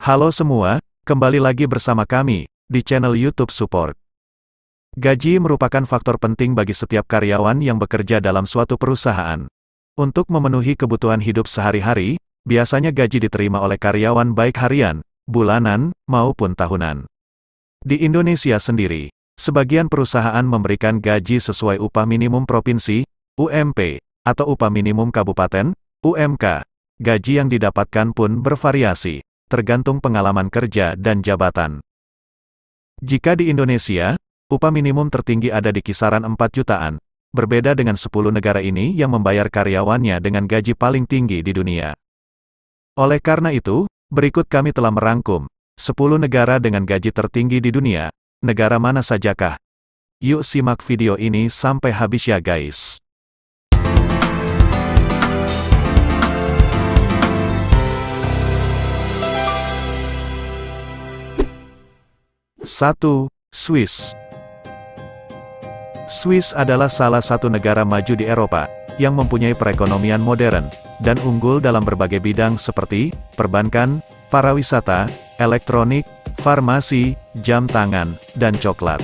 Halo semua, kembali lagi bersama kami, di channel YouTube Support. Gaji merupakan faktor penting bagi setiap karyawan yang bekerja dalam suatu perusahaan. Untuk memenuhi kebutuhan hidup sehari-hari, biasanya gaji diterima oleh karyawan baik harian, bulanan, maupun tahunan. Di Indonesia sendiri, sebagian perusahaan memberikan gaji sesuai upah minimum provinsi, UMP, atau upah minimum kabupaten, UMK. Gaji yang didapatkan pun bervariasi, tergantung pengalaman kerja dan jabatan. Jika di Indonesia, upah minimum tertinggi ada di kisaran 4 jutaan, berbeda dengan 10 negara ini yang membayar karyawannya dengan gaji paling tinggi di dunia. Oleh karena itu, berikut kami telah merangkum 10 negara dengan gaji tertinggi di dunia. Negara mana sajakah? Yuk simak video ini sampai habis ya guys. 1. Swiss. Swiss adalah salah satu negara maju di Eropa, yang mempunyai perekonomian modern, dan unggul dalam berbagai bidang seperti, perbankan, pariwisata, elektronik, farmasi, jam tangan, dan coklat.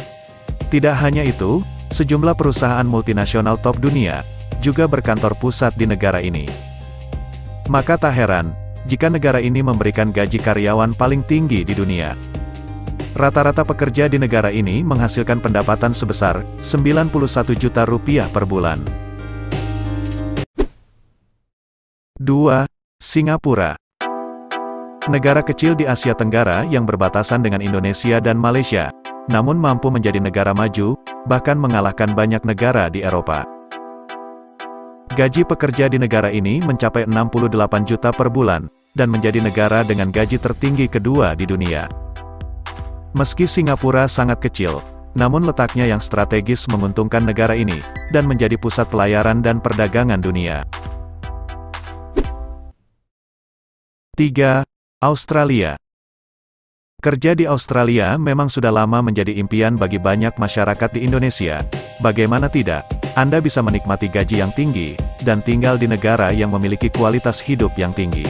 Tidak hanya itu, sejumlah perusahaan multinasional top dunia, juga berkantor pusat di negara ini. Maka tak heran, jika negara ini memberikan gaji karyawan paling tinggi di dunia. Rata-rata pekerja di negara ini menghasilkan pendapatan sebesar 91 juta rupiah per bulan. 2. Singapura. Negara kecil di Asia Tenggara yang berbatasan dengan Indonesia dan Malaysia, namun mampu menjadi negara maju, bahkan mengalahkan banyak negara di Eropa. Gaji pekerja di negara ini mencapai 68 juta per bulan, dan menjadi negara dengan gaji tertinggi kedua di dunia. Meski Singapura sangat kecil, namun letaknya yang strategis menguntungkan negara ini, dan menjadi pusat pelayaran dan perdagangan dunia. 3. Australia. Kerja di Australia memang sudah lama menjadi impian bagi banyak masyarakat di Indonesia. Bagaimana tidak, Anda bisa menikmati gaji yang tinggi, dan tinggal di negara yang memiliki kualitas hidup yang tinggi.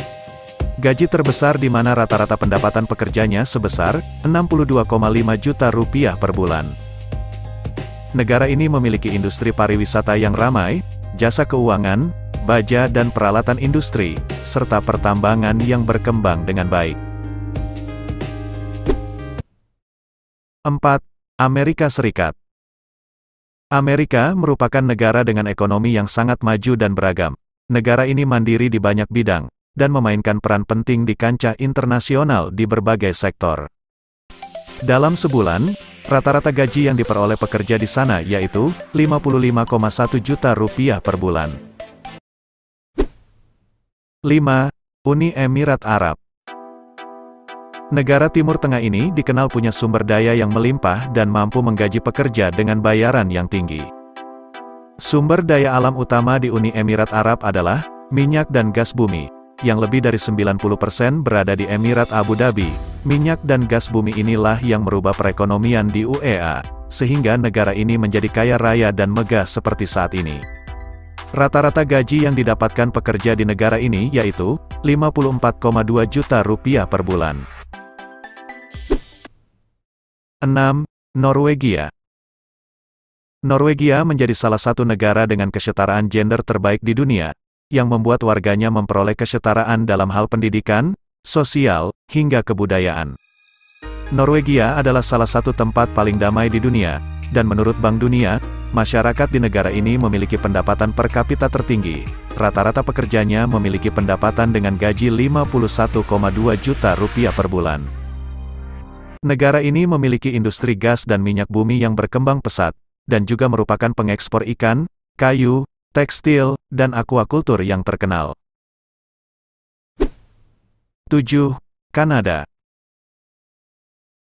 Gaji terbesar di mana rata-rata pendapatan pekerjanya sebesar 62,5 juta rupiah per bulan. Negara ini memiliki industri pariwisata yang ramai, jasa keuangan, baja dan peralatan industri, serta pertambangan yang berkembang dengan baik. 4. Amerika Serikat. Amerika merupakan negara dengan ekonomi yang sangat maju dan beragam. Negara ini mandiri di banyak bidang, dan memainkan peran penting di kancah internasional di berbagai sektor. Dalam sebulan, rata-rata gaji yang diperoleh pekerja di sana yaitu 55,1 juta rupiah per bulan. 5. Uni Emirat Arab. Negara Timur Tengah ini dikenal punya sumber daya yang melimpah dan mampu menggaji pekerja dengan bayaran yang tinggi. Sumber daya alam utama di Uni Emirat Arab adalah minyak dan gas bumi, yang lebih dari 90% berada di Emirat Abu Dhabi. Minyak dan gas bumi inilah yang merubah perekonomian di UEA, sehingga negara ini menjadi kaya raya dan megah seperti saat ini. Rata-rata gaji yang didapatkan pekerja di negara ini yaitu 54,2 juta rupiah per bulan. 6. Norwegia. Norwegia menjadi salah satu negara dengan kesetaraan gender terbaik di dunia, yang membuat warganya memperoleh kesetaraan dalam hal pendidikan, sosial, hingga kebudayaan. Norwegia adalah salah satu tempat paling damai di dunia, dan menurut Bank Dunia, masyarakat di negara ini memiliki pendapatan per kapita tertinggi. Rata-rata pekerjanya memiliki pendapatan dengan gaji 51,2 juta rupiah per bulan. Negara ini memiliki industri gas dan minyak bumi yang berkembang pesat, dan juga merupakan pengekspor ikan, kayu, tekstil, dan akuakultur yang terkenal. 7. Kanada.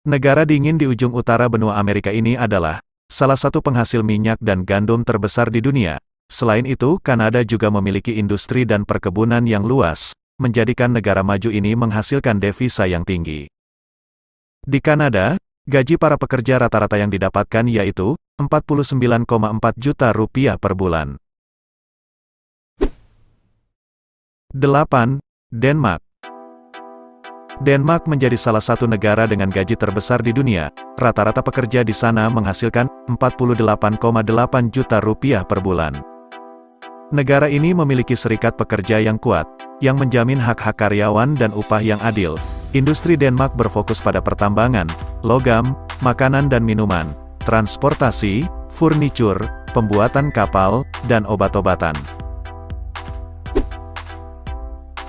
Negara dingin di ujung utara benua Amerika ini adalah salah satu penghasil minyak dan gandum terbesar di dunia. Selain itu, Kanada juga memiliki industri dan perkebunan yang luas, menjadikan negara maju ini menghasilkan devisa yang tinggi. Di Kanada, gaji para pekerja rata-rata yang didapatkan yaitu 49,4 juta rupiah per bulan. 8. Denmark. Denmark menjadi salah satu negara dengan gaji terbesar di dunia. Rata-rata pekerja di sana menghasilkan 48,8 juta rupiah per bulan. Negara ini memiliki serikat pekerja yang kuat, yang menjamin hak-hak karyawan dan upah yang adil. Industri Denmark berfokus pada pertambangan, logam, makanan dan minuman, transportasi, furnitur, pembuatan kapal, dan obat-obatan.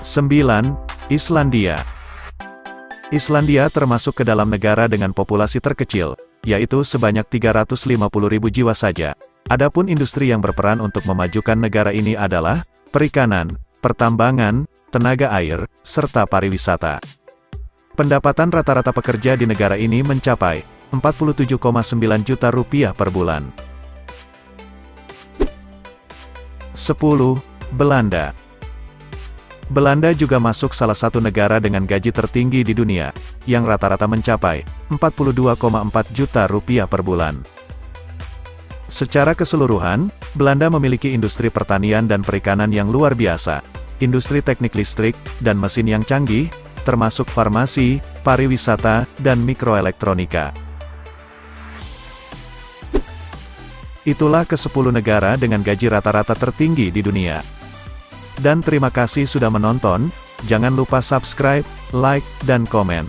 9. Islandia. Islandia termasuk ke dalam negara dengan populasi terkecil, yaitu sebanyak 350.000 jiwa saja. Adapun industri yang berperan untuk memajukan negara ini adalah perikanan, pertambangan, tenaga air, serta pariwisata. Pendapatan rata-rata pekerja di negara ini mencapai 47,9 juta rupiah per bulan. 10. Belanda. Belanda juga masuk salah satu negara dengan gaji tertinggi di dunia, yang rata-rata mencapai 42,4 juta rupiah per bulan. Secara keseluruhan, Belanda memiliki industri pertanian dan perikanan yang luar biasa, industri teknik listrik, dan mesin yang canggih, termasuk farmasi, pariwisata, dan mikroelektronika. Itulah ke-10 negara dengan gaji rata-rata tertinggi di dunia. Dan terima kasih sudah menonton, jangan lupa subscribe, like, dan komen.